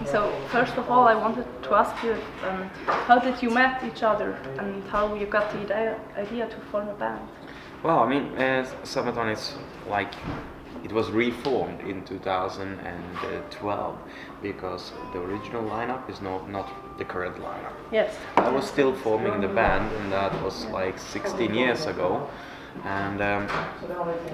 So first of all, I wanted to ask you, how did you met each other and how you got the idea to form a band? Well, I mean, Sabaton is like, it was reformed in 2012 because the original lineup is not the current lineup. Yes. I was still forming the band, and that was like 16 years ago. And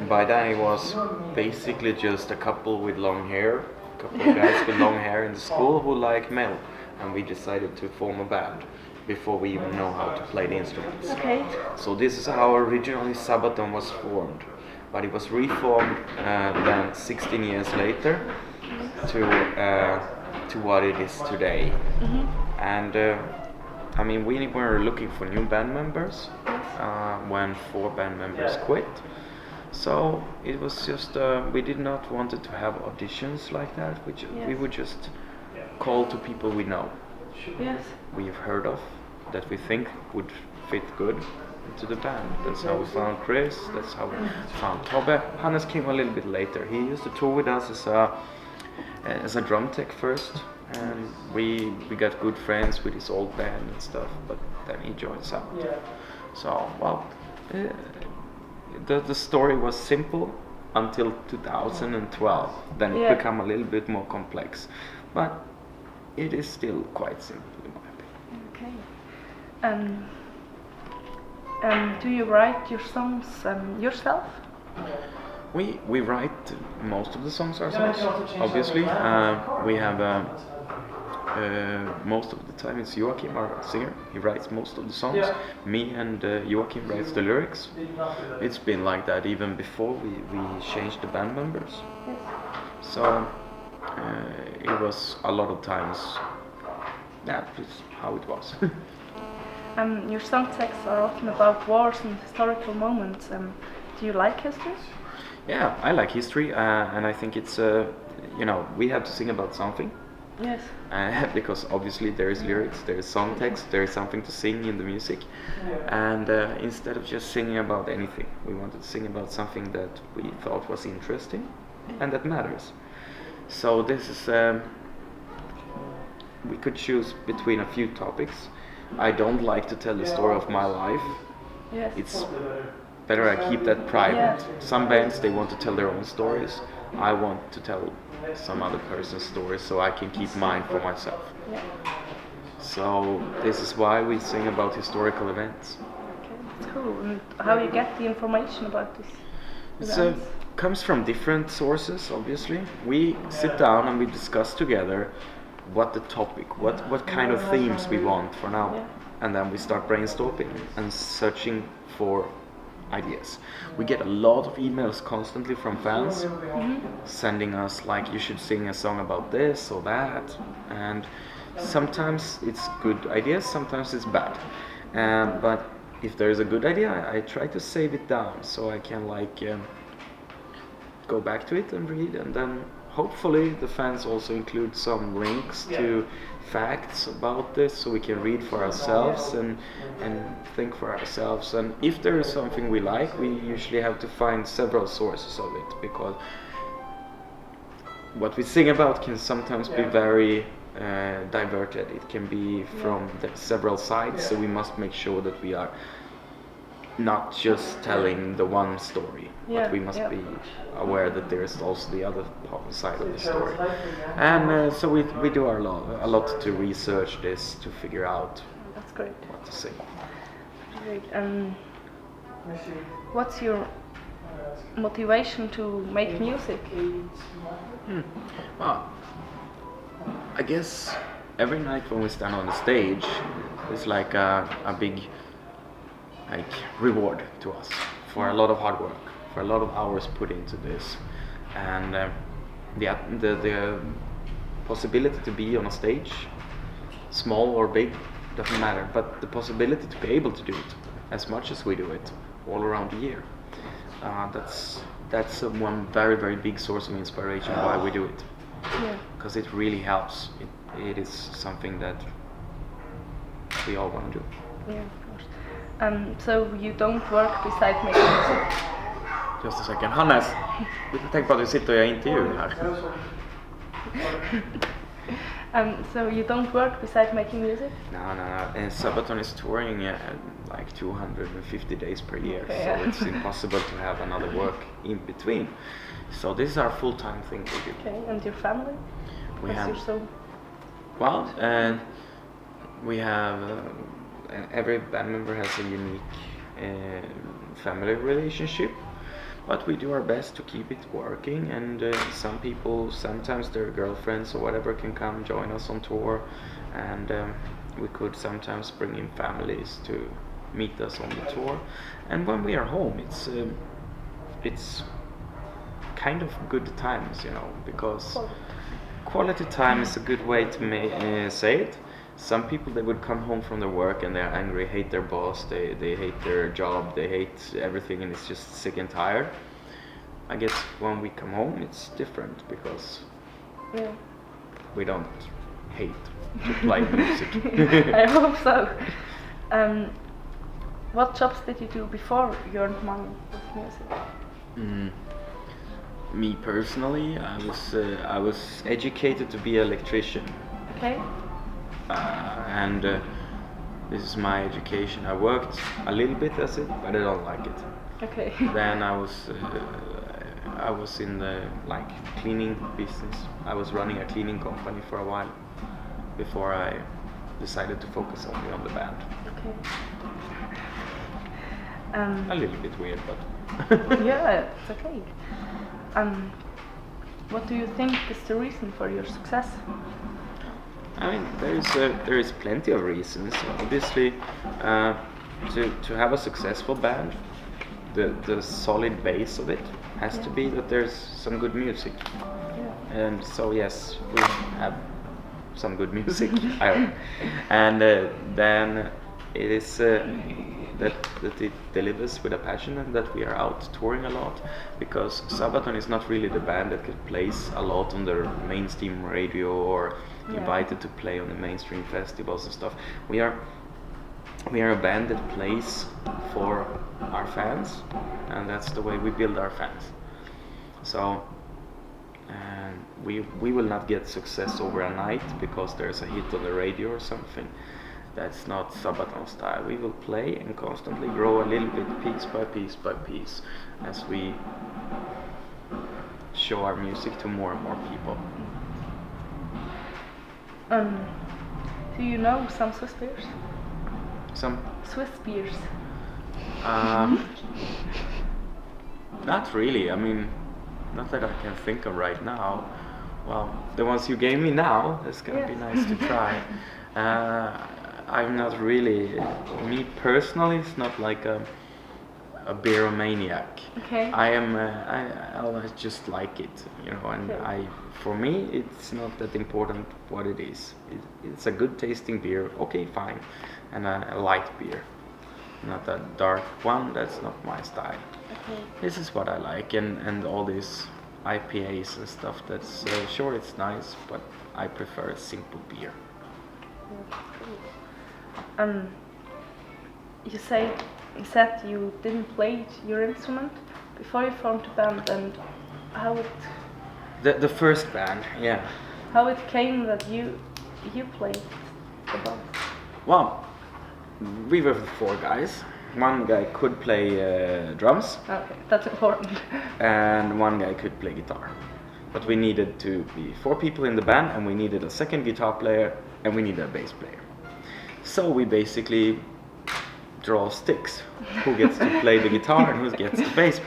by then it was basically just a couple with long hair, a couple of guys with long hair in the school who like metal, and we decided to form a band before we even know how to play the instruments. Okay. So this is how originally Sabaton was formed, but it was reformed then 16 years later to what it is today. And I mean, we were looking for new band members when 4 band members quit. So it was just, we did not want to have auditions like that, which we would just call to people we know. Yes. We've heard of, that we think would fit good into the band. That's how we found Chris, that's how we found Tobbe. Hannes came a little bit later. He used to tour with us as a drum tech first, and we got good friends with his old band and stuff, but then he joined Sabaton. So, well, the story was simple until 2012. Then it became a little bit more complex, but it is still quite simple in my opinion. Okay. Do you write your songs yourself? We write most of the songs ourselves, obviously. We have most of the time it's Joachim, our singer. He writes most of the songs. Me and Joachim writes the lyrics. It's been like that even before we changed the band members. Yes. So it was a lot of times that's how it was. Your song texts are often about wars and historical moments. Do you like history? Yeah, I like history, and I think it's we have to sing about something. Yes. Because obviously there is lyrics, there is song text, there is something to sing in the music, and instead of just singing about anything, we wanted to sing about something that we thought was interesting and that matters. So this is we could choose between a few topics. I don't like to tell the story of my life. Yes. It's better I keep that private. Some bands, they want to tell their own stories. I want to tell some other person's story so I can keep mine for myself. Yeah. So this is why we sing about historical events. Okay, that's cool. And how you get the information about this? It comes from different sources, obviously. We sit down and we discuss together what the topic, what kind of themes we want for now. Yeah. And then we start brainstorming and searching for ideas. We get a lot of emails constantly from fans sending us like, you should sing a song about this or that, and sometimes it's good ideas, sometimes it's bad, but if there is a good idea, I try to save it down so I can go back to it and read, and then hopefully the fans also include some links to facts about this so we can read for ourselves and think for ourselves. And if there is something we like, we usually have to find several sources of it, because what we sing about can sometimes be very diverted. It can be from several sides, so we must make sure that we are not just telling the one story, but we must be aware that there is also the other side of the story. And so we do a lot to research this, to figure out That's great. what to sing. Great. What's your motivation to make music? Well, I guess every night when we stand on the stage, it's like a big reward to us for a lot of hard work, for a lot of hours put into this, and the possibility to be on a stage, small or big, doesn't matter, but the possibility to be able to do it as much as we do it all around the year, that's one very, very big source of inspiration why we do it, because it really helps. It is something that we all want to do. Yeah, of course. So you don't work beside making music? Just a second. Hannes, tänk på att vi sitter och gör intervju här. So you don't work besides making music? No. And Sabaton is touring like 250 days per year, Okay, so yeah. it's impossible to have another work in between. So this is our full-time thing we do. Okay, and your family? We Because have, you're so... well, we have, every band member has a unique family relationship, but we do our best to keep it working, and some people, sometimes their girlfriends or whatever can come join us on tour, and we could sometimes bring in families to meet us on the tour. And when we are home, it's kind of good times, you know, because quality time is a good way to say it. Some people, they would come home from their work and they're angry, hate their boss, they hate their job, they hate everything, and it's just sick and tired. I guess when we come home it's different because we don't hate to play music. I hope so. What jobs did you do before you earned money with music? Me personally, I was educated to be an electrician. Okay. And this is my education. I worked a little bit as it, but I don't like it. Okay. Then I was in the cleaning business. I was running a cleaning company for a while before I decided to focus only on the band. Okay. A little bit weird, but yeah, it's okay. What do you think is the reason for your success? I mean, there is plenty of reasons. Obviously, to have a successful band, the solid base of it has to be that there's some good music. Yeah. And so yes, we have some good music, I hope. And then it is that it delivers with a passion, and that we are out touring a lot, because Sabaton is not really the band that plays a lot on the mainstream radio or invited to play on the mainstream festivals and stuff. We are a band that plays for our fans, and that's the way we build our fans. So we will not get success over a night because there's a hit on the radio or something. That's not Sabaton style. We will play and constantly grow a little bit, piece by piece by piece, as we show our music to more and more people. Do you know some Swiss beers? Some Swiss beers. Not really. I mean, not that I can think of right now. Well, the ones you gave me now, it's gonna be nice to try. I'm not really, me personally, it's not like a beeromaniac. Okay. I am, I always just like it, you know, and for me, it's not that important what it is. It's a good tasting beer, okay, fine, and a light beer, not a dark one. That's not my style. Okay. This is what I like, and all these IPAs and stuff. That's sure, it's nice, but I prefer a simple beer. You said you didn't play your instrument before you formed the band, and how it The first band, yeah. how it came that you played the bass. Well, we were 4 guys. One guy could play drums, Okay, that's important. and one guy could play guitar. But we needed to be 4 people in the band, and we needed a second guitar player, and we needed a bass player. So we basically draw sticks. Who gets to play the guitar and who gets the bass?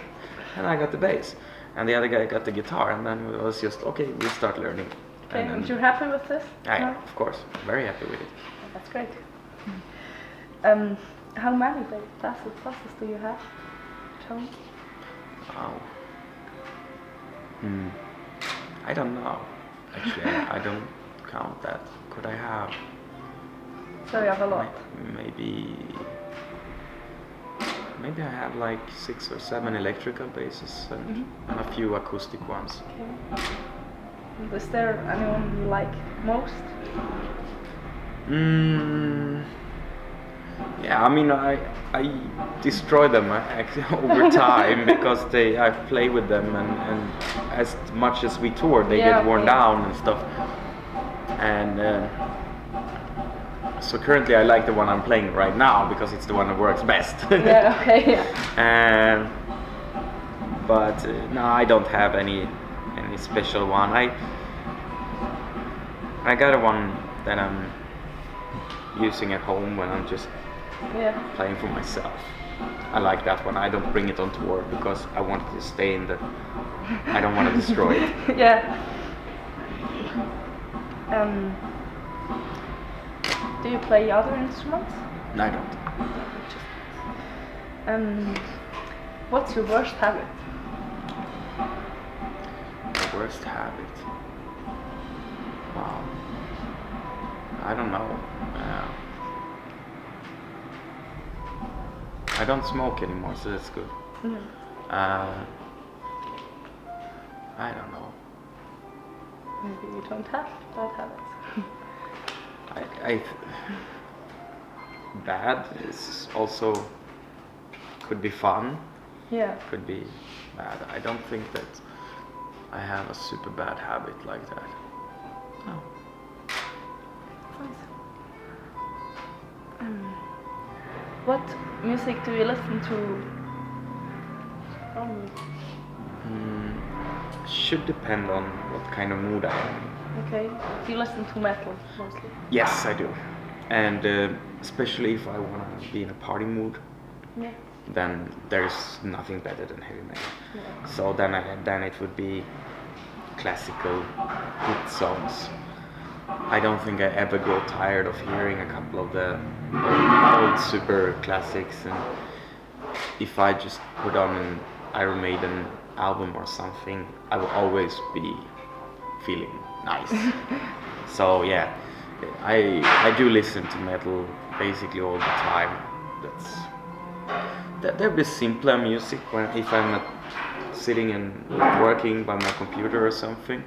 And I got the bass, and the other guy got the guitar, and then it was just okay. We start learning. Okay, and you're happy with this? Yeah, of course, very happy with it. That's great. How many classes do you have? Chunnt? Wow. I don't know. Actually, I don't count that. Could I have? So you have a lot. Maybe I have like 6 or 7 electrical basses and a few acoustic ones. Okay. And is there anyone you like most? Yeah, I mean, I destroy them over time because I play with them, and as much as we tour, they get worn down and stuff. And so currently I like the one I'm playing right now because it's the one that works best. Yeah, okay, yeah. But no, I don't have any special one. I got a one that I'm using at home when I'm just playing for myself. I like that one. I don't bring it on tour because I want it to stay in the. I don't want to destroy it. Yeah. Do you play other instruments? No, I don't. What's your worst habit? My worst habit? Wow. I don't know. I don't smoke anymore, so that's good. I don't know. Maybe you don't have bad habits. Bad is also could be fun. Yeah. Could be bad. I don't think that I have a super bad habit like that. No. Nice. What music do you listen to? Should depend on what kind of mood I am. Okay. Do you listen to metal mostly? Yes, I do. And especially if I want to be in a party mood, then there's nothing better than heavy metal. Yeah. So then it would be classical hit songs. I don't think I ever grow tired of hearing a couple of the old super classics, and if I just put on an Iron Maiden album or something, I will always be feeling nice. So yeah, I do listen to metal basically all the time. There'll be simpler music if I'm not sitting and working by my computer or something.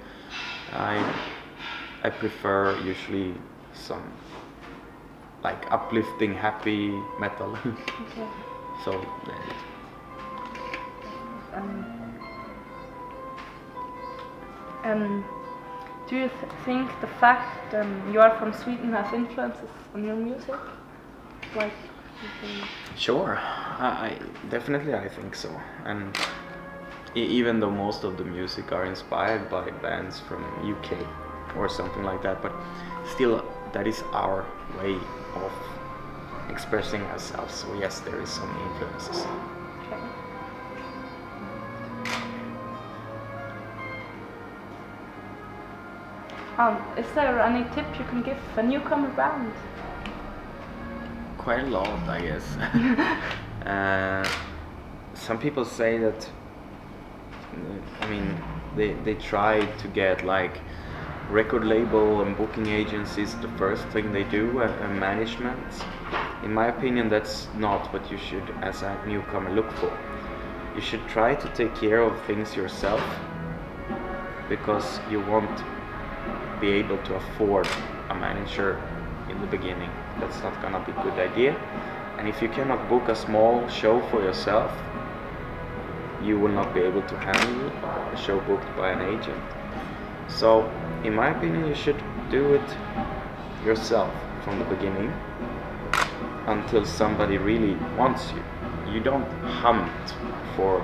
I prefer usually some like uplifting, happy metal. Okay. So. Do you think the fact you are from Sweden has influences on your music? Like. Sure, I definitely I think so, and even though most of the music are inspired by bands from UK or something like that, but still that is our way of expressing ourselves. So yes, there is some influences. Okay. Is there any tip you can give a newcomer band? Quite a lot, I guess. Some people say that, I mean, they try to get like record label and booking agencies the first thing they do, and management. In my opinion, that's not what you should, as a newcomer, look for. You should try to take care of things yourself, because you won't be able to afford a manager in the beginning. That's not gonna be a good idea. And if you cannot book a small show for yourself, you will not be able to handle a show booked by an agent. So, in my opinion, you should do it yourself from the beginning until somebody really wants you. You don't hunt for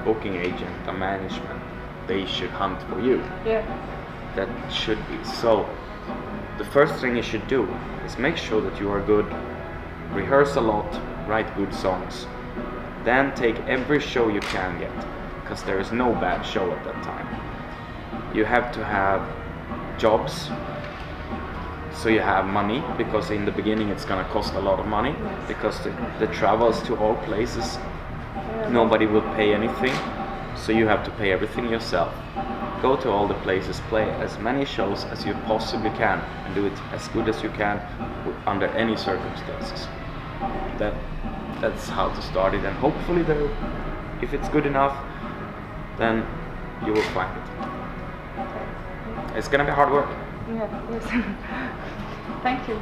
booking agent, a management. They should hunt for you. Yeah. That should be. So, the first thing you should do is make sure that you are good, rehearse a lot, write good songs, then take every show you can get, because there is no bad show at that time. You have to have jobs, so you have money, because in the beginning it's gonna cost a lot of money, because the travels to all places, nobody will pay anything, so you have to pay everything yourself. Go to all the places, play as many shows as you possibly can, and do it as good as you can under any circumstances. That's how to start it, and hopefully if it's good enough, then you will find it. It's gonna be hard work. Yeah, yes. Thank you.